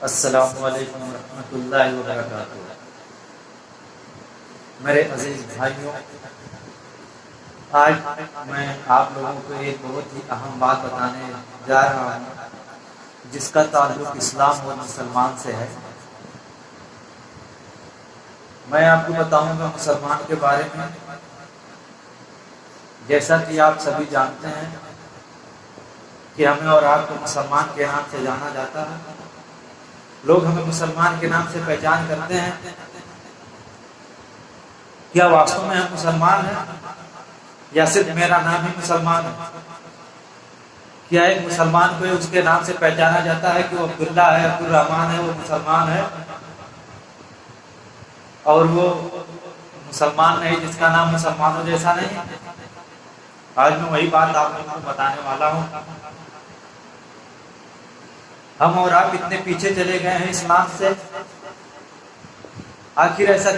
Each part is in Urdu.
السلام علیکم ورحمۃ اللہ وبرکاتہ۔ میرے عزیز بھائیوں، آج میں آپ لوگوں کو ایک بہت ہی اہم بات بتانے جا رہا ہوں جس کا تعلق اسلام اور مسلمان سے ہے۔ میں آپ کو بتاؤں گا مسلمان کے بارے میں۔ جیسا کہ آپ سبھی جانتے ہیں کہ ہمیں اور آپ کو مسلمان کے نام سے جانا جاتا ہے۔ لوگ ہمیں مسلمان کے نام سے پہچان کرتے ہیں۔ کیا واقعی میں ہم مسلمان ہیں یا صرف میرا نام ہی مسلمان ہے؟ کیا ایک مسلمان کو اس کے نام سے پہچانا جاتا ہے کہ وہ عبداللہ ہے، عبدالرحمن ہے، وہ مسلمان ہے، اور وہ مسلمان نہیں جس کا نام مسلمانوں جیسا نہیں؟ آج میں وہی بات آپ لوگوں کو بتانے والا ہوں۔ ہم اور آپ اتنے پیچھے چلے گئے ہیں اسلام سے، آخر ایسا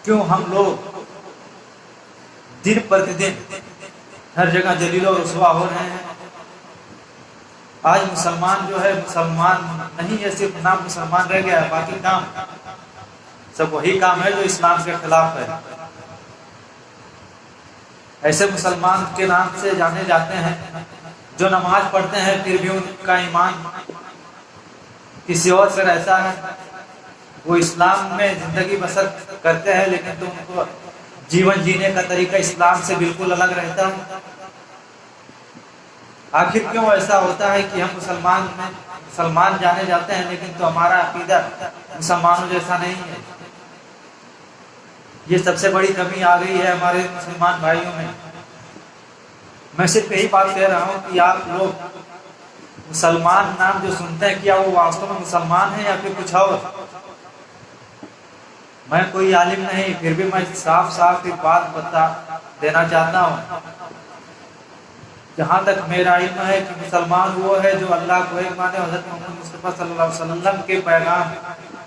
کیوں ہم لوگ دن پر دن ہر جگہ ذلیل و رسوا ہو رہے ہیں؟ آج مسلمان جو ہے مسلمان نہیں ہے، صرف نام مسلمان رہ گیا ہے، باقی کام سب وہی کام ہے جو اسلام کے خلاف ہے۔ ایسے مسلمان کے نام سے جانے جاتے ہیں جو نماز پڑھتے ہیں پھر بھی ان کا ایمان کسی اور سے رہتا ہے۔ وہ اسلام میں زندگی بسر کرتے ہیں لیکن تو ان کو جیون جینے کا طریقہ اسلام سے بالکل الگ رہتا ہے۔ آخر کیوں ایسا ہوتا ہے کہ ہم مسلمان جانے جاتے ہیں لیکن تو ہمارا عقیدہ مسلمانوں جیسا نہیں ہے؟ یہ سب سے بڑی کمی آ گئی ہے ہمارے مسلمان بھائیوں میں۔ میں صرف یہی بات کہہ رہا ہوں کہ آپ لوگ مسلمان نام جو سنتے ہیں کیا وہ واستو میں مسلمان ہیں یا پھر کچھ اور؟ میں کوئی عالم نہیں، پھر بھی میں صاف ایک بات بتا دینا چاہتا ہوں۔ جہاں تک میرا علم ہے کہ مسلمان وہ ہے جو اللہ کو ایک مانے، حضرت محمد مصطفیٰ صلی اللہ علیہ وسلم کے پیغام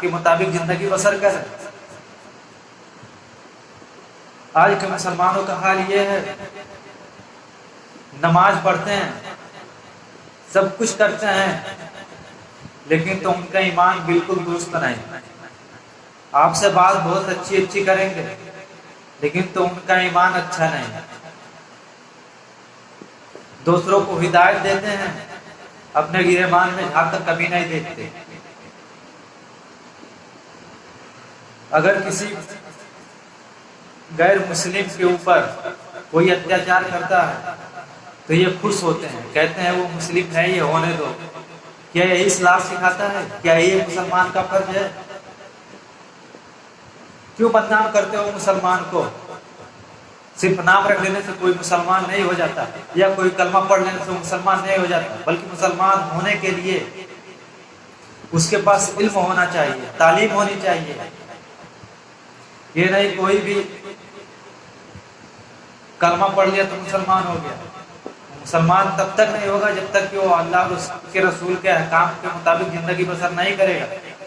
کے مطابق زندگی بسر کرے۔ آج کے مسلمانوں کا حال یہ ہے، نماز پڑھتے ہیں، سب کچھ کرتے ہیں، لیکن تو ان کا ایمان بالکل درست نہیں۔ آپ سے بات بہت اچھی کریں گے لیکن تو ان کا ایمان اچھا نہیں۔ دوسروں کو ہدایت دیتے ہیں، اپنے گریبان میں جھانک کر کبھی نہیں دیکھتے۔ اگر کسی غیر مسلم کے اوپر کوئی اتیاچار کرتا ہے تو یہ خوش ہوتے ہیں، کہتے ہیں وہ مسلم ہے، یہ ہونے دو۔ کیا یہی اسلام سکھاتا ہے؟ کیا یہ مسلمان کا فرض ہے؟ کیوں بدنام کرتے ہو مسلمان کو؟ صرف نام رکھ لینے سے کوئی مسلمان نہیں ہو جاتا، یا کوئی کلمہ پڑھ لینے سے مسلمان نہیں ہو جاتا، بلکہ مسلمان ہونے کے لیے اس کے پاس علم ہونا چاہیے، تعلیم ہونی چاہیے۔ یہ نہیں کوئی بھی کلمہ پڑھ لیا تو مسلمان ہو گیا۔ مسلمان تب تک نہیں ہوگا جب تک کہ وہ اللہ کے رسول کے احکام کے مطابق زندگی بسر نہیں کرے گا،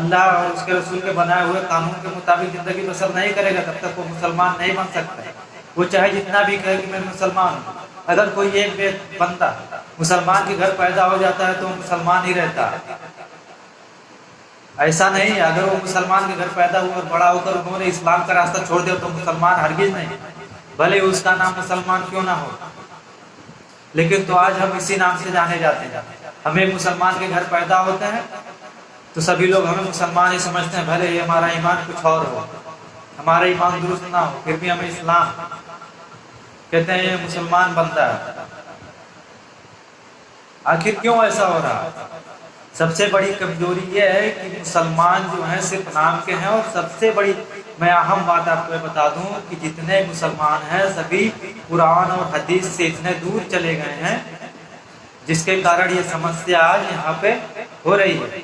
اللہ اور اس کے رسول کے بنائے ہوئے قانون کے مطابق زندگی بسر نہیں کرے گا، تب تک وہ مسلمان نہیں بن سکتا ہے۔ وہ چاہے جتنا بھی کہے کہ میں مسلمان ہوں، اگر کوئی ایک بندہ مسلمان کے گھر پیدا ہو جاتا ہے تو وہ مسلمان ہی رہتا ہے۔ ایسا نہیں ہے اگر وہ مسلمان کے گھر پیدا ہوا اور بڑا ہو کر انہوں نے اسلام کا راستہ چھوڑ دیا تو مسلمان ہرگز نہیں، بھلے اس کا نام مسلمان کیوں نہ ہو۔ لیکن تو آج ہم اسی نام سے جانے جاتے ہیں۔ ہم ایک مسلمان کے گھر پیدا ہوتے ہیں تو سبھی لوگ ہمیں مسلمان ہی سمجھتے ہیں، بھلے یہ ہمارا ایمان کچھ اور ہو، ہمارا ایمان درست نہ ہو، پھر بھی ہمیں اسلام کہتے ہیں یہ مسلمان بنتا ہے۔ آخر کیوں ایسا ہو رہا ہے؟ سب سے بڑی کمزوری یہ ہے کہ مسلمان جو ہیں صرف نام کے ہیں، اور سب سے بڑی میں اہم بات آپ کو بتا دوں کہ جتنے مسلمان ہیں سبھی قرآن اور حدیث سے اتنے دور چلے گئے ہیں جس کے کارن یہ سمسیا آج یہاں پہ ہو رہی ہے۔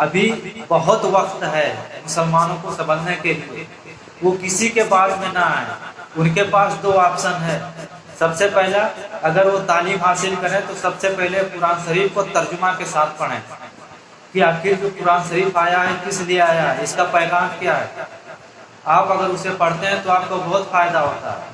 ابھی بہت وقت ہے مسلمانوں کو سنبھلنے کے لیے، وہ کسی کے بعد میں نہ آئے۔ ان کے پاس دو آپشن ہے۔ سب سے پہلا، اگر وہ تعلیم حاصل کریں تو سب سے پہلے قرآن شریف کو ترجمہ کے ساتھ پڑھیں کہ آخر جو قرآن شریف آیا ہے کس لیے آیا ہے، اس کا پیغام کیا ہے۔ آپ اگر اسے پڑھتے ہیں تو آپ کو بہت فائدہ ہوتا ہے۔